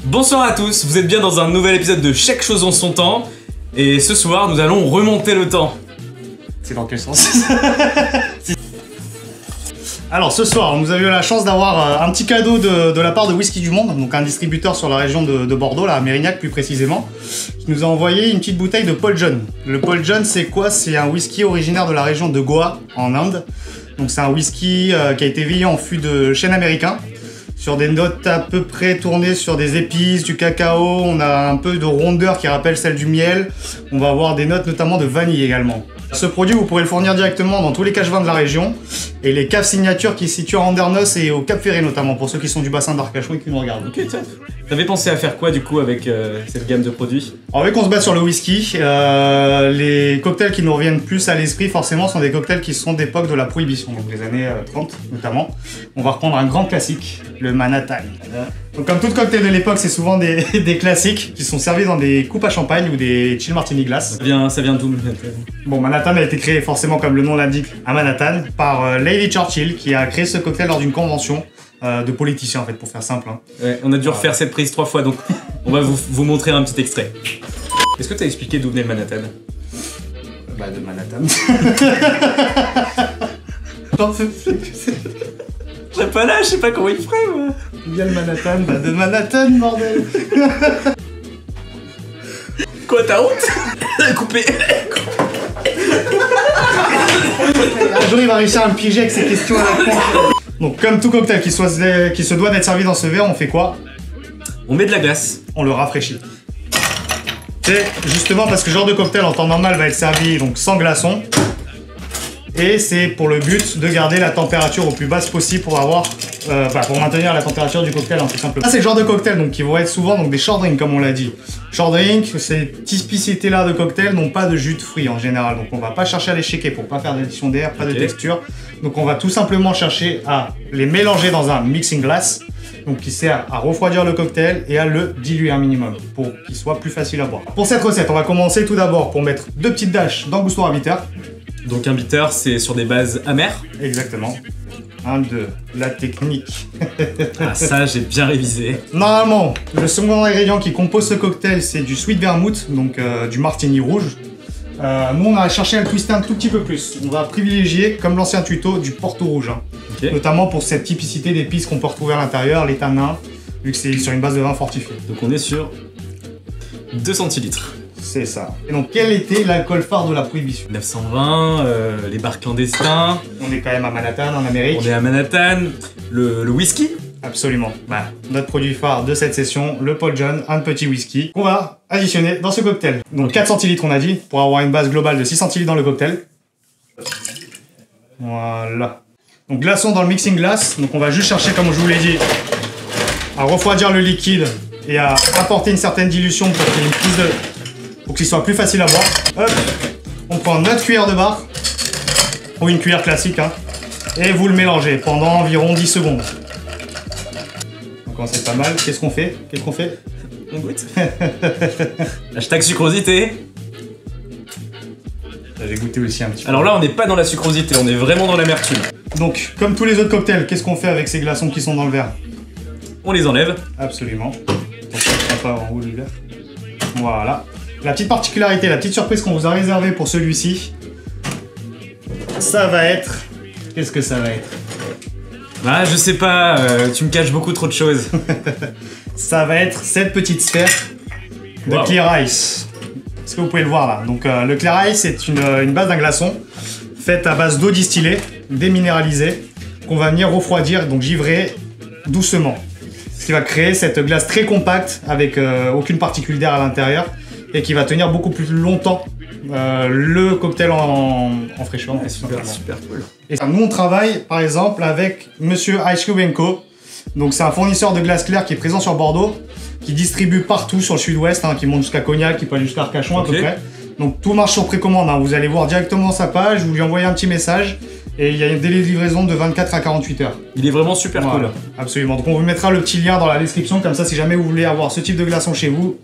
Bonsoir à tous, vous êtes bien dans un nouvel épisode de Chaque chose en son temps. Et ce soir, nous allons remonter le temps. C'est dans quel sens? Alors ce soir, nous avions la chance d'avoir un petit cadeau de la part de Whisky du Monde, donc un distributeur sur la région de Bordeaux, là, à Mérignac plus précisément, qui nous a envoyé une petite bouteille de Paul John. Le Paul John, c'est quoi? C'est un whisky originaire de la région de Goa, en Inde. Donc c'est un whisky qui a été veillé en fût de chêne américain, sur des notes à peu près tournées sur des épices, du cacao, on a un peu de rondeur qui rappelle celle du miel, on va avoir des notes notamment de vanille également. Ce produit, vous pourrez le fournir directement dans tous les caches vins de la région et les caves signatures qui se situent à Andernos et au Cap Ferré notamment, pour ceux qui sont du bassin d'Arcachon et qui nous regardent. Ok, top. T'avais pensé à faire quoi du coup avec cette gamme de produits? Alors, vu qu'on se base sur le whisky, les cocktails qui nous reviennent plus à l'esprit forcément sont des cocktails qui sont d'époque de la prohibition, donc les années 30 notamment. On va reprendre un grand classique, le Manhattan. Donc comme tout cocktail de l'époque, c'est souvent des classiques qui sont servis dans des coupes à champagne ou des chill martini glace. Ça vient d'où? Bon, Manhattan a été créé forcément, comme le nom l'indique, à Manhattan, par Lady Churchill, qui a créé ce cocktail lors d'une convention de politiciens, en fait, pour faire simple. Hein. Ouais, on a dû refaire cette prise 3 fois, donc on va vous montrer un petit extrait. Est-ce que t'as expliqué d'où venait le Manhattan? Bah, de Manhattan. Je serais pas là, je sais pas comment il ferait, moi. Il y a le Manhattan, bah de Manhattan, bordel. Quoi, t'as honte? Coupé. Un jour, il va réussir à me piéger avec ces questions à la con. Donc, comme tout cocktail qui se doit d'être servi dans ce verre, on fait quoi? On met de la glace. On le rafraîchit. C'est justement parce que ce genre de cocktail en temps normal va être servi donc sans glaçon. Et c'est pour le but de garder la température au plus basse possible pour avoir, pour maintenir la température du cocktail en tout simplement. Ça c'est le genre de cocktail donc qui vont être souvent donc des short drinks comme on l'a dit. Short drink, ces typicités là de cocktail n'ont pas de jus de fruits en général, donc on va pas chercher à les shaker pour pas faire d'addition d'air, pas de texture. Donc on va tout simplement chercher à les mélanger dans un mixing glass, donc qui sert à refroidir le cocktail et à le diluer un minimum pour qu'il soit plus facile à boire. Pour cette recette, on va commencer tout d'abord pour mettre 2 petites dashes dans le booster à bitter. Donc un bitter, c'est sur des bases amères. Exactement. 1, 2, la technique. Ah ça, j'ai bien révisé. Normalement, le second ingrédient qui compose ce cocktail, c'est du sweet vermouth, donc du martini rouge. Nous, on a cherché à le twister un tout petit peu plus. On va privilégier, comme l'ancien tuto, du porto rouge. Hein. Okay. Notamment pour cette typicité d'épices qu'on peut retrouver à l'intérieur, les tanins, vu que c'est sur une base de vin fortifié. Donc on est sur 2 centilitres. C'est ça. Et donc, quel était l'alcool phare de la prohibition? 920, les bars clandestins. On est quand même à Manhattan, en Amérique. On est à Manhattan. Le whisky. Absolument. Bah, notre produit phare de cette session, le Paul John, un petit whisky, qu'on va additionner dans ce cocktail. Donc 4 centilitres on a dit, pour avoir une base globale de 6 centilitres dans le cocktail. Voilà. Donc glaçons dans le mixing glass. Donc on va juste chercher, comme je vous l'ai dit, à refroidir le liquide et à apporter une certaine dilution pour qu'il y ait une prise de... pour qu'il soit plus facile à boire. Hop, on prend notre cuillère de bar, ou une cuillère classique, hein, et vous le mélangez pendant environ 10 secondes. Donc c'est pas mal. Qu'est-ce qu'on fait? On goûte. Hashtag sucrosité. J'ai goûté aussi un petit peu. Alors là, on n'est pas dans la sucrosité, on est vraiment dans l'amertume. Donc, comme tous les autres cocktails, qu'est-ce qu'on fait avec ces glaçons qui sont dans le verre? On les enlève. Absolument. Donc ça ne sera pas en haut du verre. Voilà. La petite particularité, la petite surprise qu'on vous a réservée pour celui-ci, ça va être... Qu'est-ce que ça va être? Bah, je sais pas, tu me caches beaucoup trop de choses. Ça va être cette petite sphère de Clear Ice. Est-ce que vous pouvez le voir là? Donc, le Clear Ice, c'est une base d'un glaçon faite à base d'eau distillée, déminéralisée, qu'on va venir refroidir, donc givrer doucement. Ce qui va créer cette glace très compacte avec aucune particule d'air à l'intérieur et qui va tenir beaucoup plus longtemps le cocktail en fraîcheur. Ouais, super cool. Et ça, nous on travaille par exemple avec Monsieur Ice Cube & Co. Donc c'est un fournisseur de glace claire qui est présent sur Bordeaux, qui distribue partout sur le sud-ouest, hein, qui monte jusqu'à Cognac, qui peut aller jusqu'à Arcachon à peu près. Donc tout marche sur précommande, hein. Vous allez voir directement sa page, vous lui envoyez un petit message et il y a une délai de livraison de 24 à 48 heures. Il est vraiment super cool. Absolument, donc on vous mettra le petit lien dans la description, comme ça si jamais vous voulez avoir ce type de glaçon chez vous,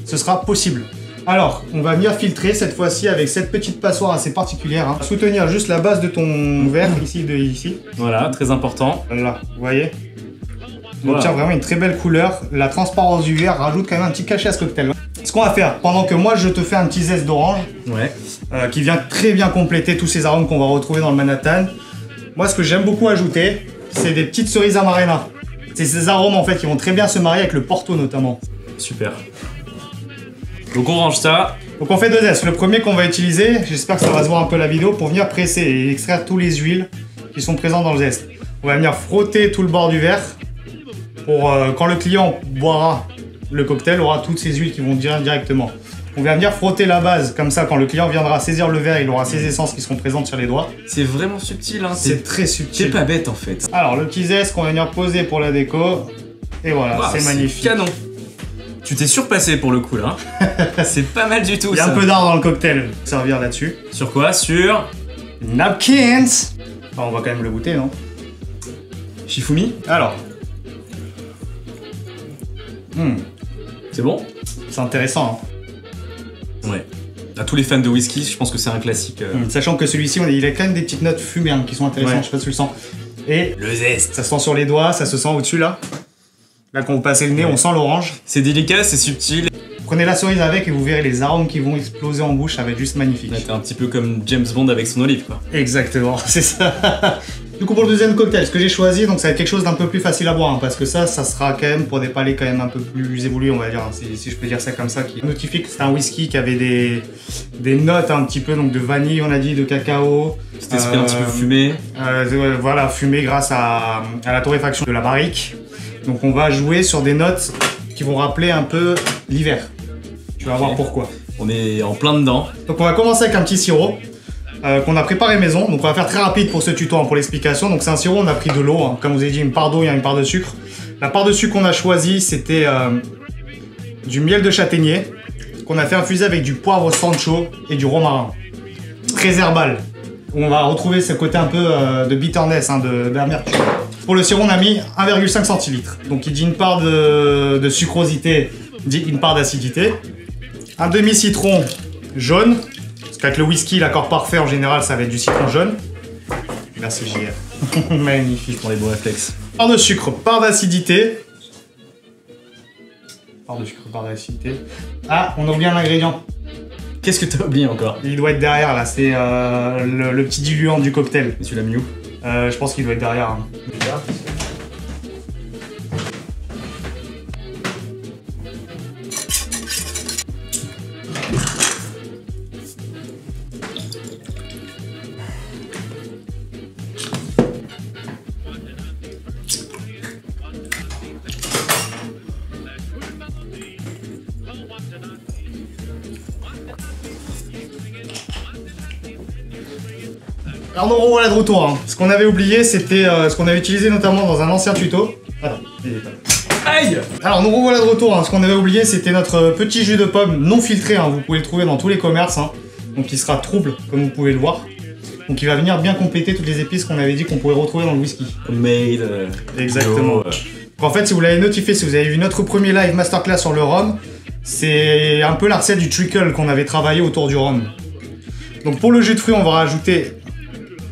ce sera possible. Alors, on va venir filtrer cette fois-ci avec cette petite passoire assez particulière. Hein. Soutenir juste la base de ton verre, ici. Voilà, très important. Là, vous voyez. On Voilà. obtient vraiment une très belle couleur. La transparence du verre rajoute quand même un petit cachet à ce cocktail. Ce qu'on va faire, pendant que moi je te fais un petit zeste d'orange, Ouais. qui vient très bien compléter tous ces arômes qu'on va retrouver dans le Manhattan. Moi, ce que j'aime beaucoup ajouter, c'est des petites cerises amarena. C'est ces arômes en fait qui vont très bien se marier avec le Porto notamment. Super. Donc on range ça. Donc on fait deux zestes. Le premier qu'on va utiliser, j'espère que ça va se voir un peu la vidéo, pour venir presser et extraire tous les huiles qui sont présentes dans le zeste. On va venir frotter tout le bord du verre pour quand le client boira le cocktail, il aura toutes ces huiles qui vont directement. On va venir frotter la base, comme ça quand le client viendra saisir le verre, il aura ses essences qui seront présentes sur les doigts. C'est vraiment subtil, hein. C'est très C'est subtil. pas bête en fait. Alors le petit zeste qu'on va venir poser pour la déco. Et voilà, Waouh, c'est magnifique. Canon. Tu t'es surpassé pour le coup là. C'est pas mal du tout. Il y a ça. un peu d'art dans le cocktail, servir là-dessus. Sur quoi? Sur Napkins. Enfin, on va quand même le goûter, non? Shifumi. Alors. C'est bon? C'est intéressant. Ouais. À tous les fans de whisky, je pense que c'est un classique. Sachant que celui-ci, il a quand même des petites notes fumées qui sont intéressantes, Ouais. je sais pas si tu le sens. Et Le zeste. ça se sent sur les doigts, ça se sent au-dessus là. Là, quand vous passez le nez, on sent l'orange. C'est délicat, c'est subtil. Prenez la cerise avec et vous verrez les arômes qui vont exploser en bouche, ça va être juste magnifique. Là, t'es un petit peu comme James Bond avec son olive quoi. Exactement, c'est ça. Du coup, pour le deuxième cocktail, ce que j'ai choisi, donc ça va être quelque chose d'un peu plus facile à boire, hein, parce que ça sera quand même pour des palais quand même un peu plus évolués, on va dire, hein, si je peux dire ça comme ça, qui notifie que c'est un whisky qui avait des notes un petit peu, donc de vanille, on a dit, de cacao. Cet esprit un petit peu fumé. Voilà, fumé grâce à la torréfaction de la barrique. Donc on va jouer sur des notes qui vont rappeler un peu l'hiver. Tu vas voir pourquoi. On est en plein dedans. Donc on va commencer avec un petit sirop qu'on a préparé maison. Donc on va faire très rapide pour ce tuto, hein, pour l'explication. Donc c'est un sirop, on a pris de l'eau. Hein. Comme vous avez dit, une part d'eau, il y a une part de sucre. La part de sucre qu'on a choisie, c'était du miel de châtaignier qu'on a fait infuser avec du poivre sancho et du romarin. Très herbal. On va retrouver ce côté un peu de bitterness, hein, d'amertume. Pour le sirop, on a mis 1,5 centilitres. Donc il dit une part de sucrosité, dit une part d'acidité. Un demi-citron jaune. Parce qu'avec le whisky, l'accord parfait en général, ça va être du citron jaune. Merci JR. Magnifique. Pour les beaux réflexes. Part de sucre, part d'acidité. Part de sucre, part d'acidité. Ah, on a oublié un ingrédient. Qu'est-ce que t'as oublié encore? Il doit être derrière là, c'est le petit diluant du cocktail. Et tu l'as mis où? Je pense qu'il doit être derrière. Hein. Alors nous revoilà de retour. Hein. Ce qu'on avait oublié, c'était ce qu'on avait utilisé notamment dans un ancien tuto. Attends, il est pas là. Aïe! Alors nous revoilà de retour. Hein. Ce qu'on avait oublié, c'était notre petit jus de pomme non filtré. Hein. Vous pouvez le trouver dans tous les commerces. Hein. Donc il sera trouble, comme vous pouvez le voir. Donc il va venir bien compléter toutes les épices qu'on avait dit qu'on pourrait retrouver dans le whisky. Made. Exactement. bio, En fait, si vous l'avez notifié, si vous avez vu notre premier live masterclass sur le rhum, c'est un peu la recette du trickle qu'on avait travaillé autour du rhum. Donc pour le jus de fruits, on va rajouter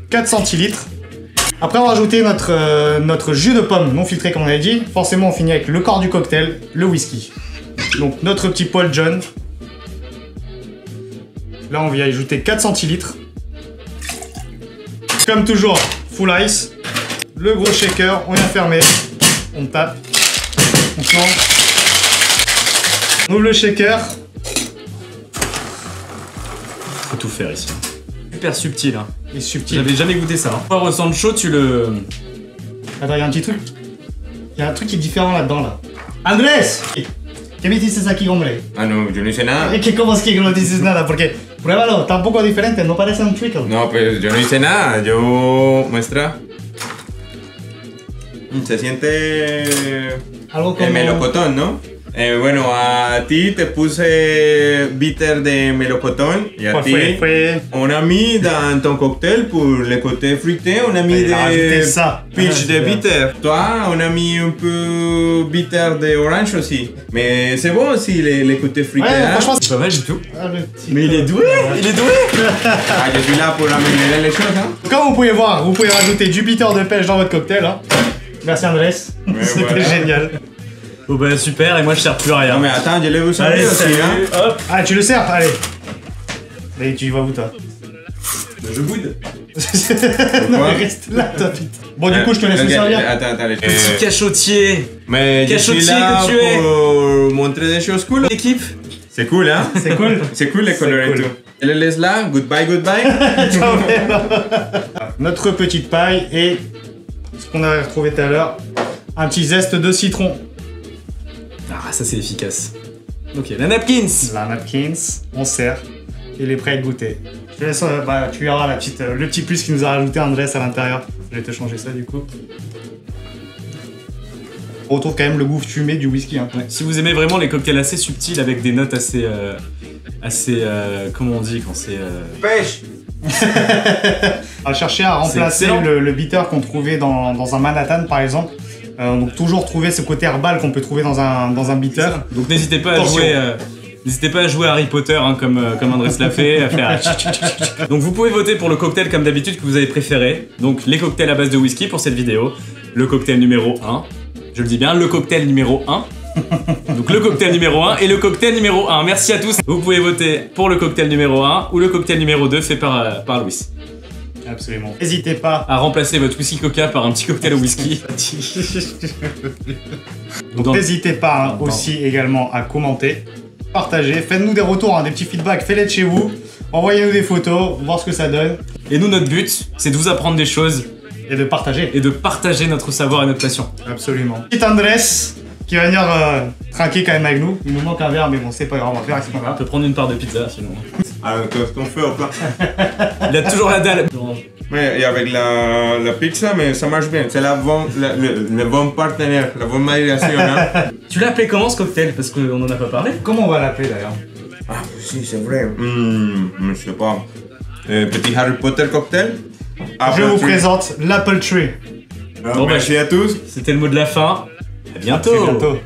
4 centilitres. Après, on va rajouter notre jus de pomme non filtré, comme on avait dit. Forcément, on finit avec le corps du cocktail, le whisky. Donc notre petit Paul John. Là, on vient ajouter 4 centilitres. Comme toujours, full ice. Le gros shaker, on vient fermer. On tape. On plante. On ouvre le shaker. Faut tout faire ici. Super subtil. Hein. Il est subtil. J'avais jamais goûté ça. Hein. Poivre sancho, tu le. Attends, il y a un petit truc. Il y a un truc qui est différent là-dedans, là. Andrés! ¿Qué me dices aquí, hombre? Ah, no, yo no hice nada. Es que como es que no dices nada, porque pruébalo, está un poco diferente, no parece un trickle. No, pues yo no hice nada. Yo. Muestra. Se siente. Algo como... El melocotón, ¿no? Bueno, a ti te puse bitter de melocotón y a ¿Cuál ti fue? on a mis dans ton cocktail pour le côté fruité, on a mis Il a rajouté des ça. pitch Ah, de c'est bitter. Toi, on a mis un peu bitter de orange aussi. Mais c'est bon aussi les côtés fruités. Ouais, hein? franchement, C'est pas mal du tout. Ah, le petit Mais il est doué. Il est doué. Ah, je suis là pour améliorer les choses. Hein? Comme vous pouvez voir, vous pouvez rajouter du bitter de pêche dans votre cocktail. Hein. Merci Andrés, c'était voilà. génial. Bon bah super, et moi je sers plus à rien. Non mais attends, je l'ai vous Allez, servir aussi. salut. Hein? Hop. Ah, tu le sers? Allez. Et tu y vas où toi? Je boude. Non, mais reste là, toi, putain. Bon, du coup, je te laisse me servir. Attends, allez. Petit cachotier. Mais je suis Cachotier là que tu es. pour montrer des choses cool. L'équipe. C'est cool, hein? C'est cool. C'est cool les C'est couleurs et cool. tout. Je le laisse là. Goodbye, goodbye. Notre petite paille et ce qu'on avait retrouvé tout à l'heure, un petit zeste de citron. Ah ça c'est efficace. Ok, la napkins. La napkins, on sert. Il est prêt à être goûté. Je te laisse, bah, tu verras le petit plus qu'il nous a rajouté Andrés à l'intérieur. Je vais te changer ça du coup. On retrouve quand même le goût fumé du whisky. Hein. Ouais, si vous aimez vraiment les cocktails assez subtils avec des notes assez... comment on dit quand c'est... Pêche. On a cherché à remplacer excellent. le bitter qu'on trouvait dans un Manhattan par exemple. Donc toujours trouver ce côté herbal qu'on peut trouver dans un bitter. Donc n'hésitez pas à Attention. jouer... N'hésitez pas à jouer à Harry Potter hein, comme Andrés l'a fait, à faire... Donc vous pouvez voter pour le cocktail comme d'habitude que vous avez préféré. Donc les cocktails à base de whisky pour cette vidéo. Le cocktail numéro 1. Je le dis bien, le cocktail numéro 1. Donc le cocktail numéro 1 et le cocktail numéro 1. Merci à tous. Vous pouvez voter pour le cocktail numéro 1 ou le cocktail numéro 2 fait par Louis. Absolument. N'hésitez pas. À remplacer votre whisky coca par un petit cocktail au whisky. Dans- N'hésitez pas hein, aussi également à commenter, partager, faites-nous des retours, hein, des petits feedbacks, faites-les de chez vous, envoyez-nous des photos, voir ce que ça donne Et nous, notre but, c'est de vous apprendre des choses et de partager. et de partager notre savoir et notre passion. Absolument. Petit Andrés qui va venir trinquer quand même avec nous. Il nous manque un verre, mais bon, c'est pas grave, on va faire avec ce qu'on On a. peut prendre une part de pizza sinon. Alors, qu'est-ce qu'on fait au plat? Il a toujours la dalle. Mais et avec la pizza, mais ça marche bien. C'est le bon partenaire, la bonne marination. Hein? Tu l'as appelé comment ce cocktail? Parce qu'on en a pas parlé. Comment on va l'appeler d'ailleurs? Ah, si, c'est vrai. Je sais pas. Petit Harry Potter cocktail. Je vous présente l'Apple Tree. Merci à tous. C'était le mot de la fin. À bientôt. À très bientôt.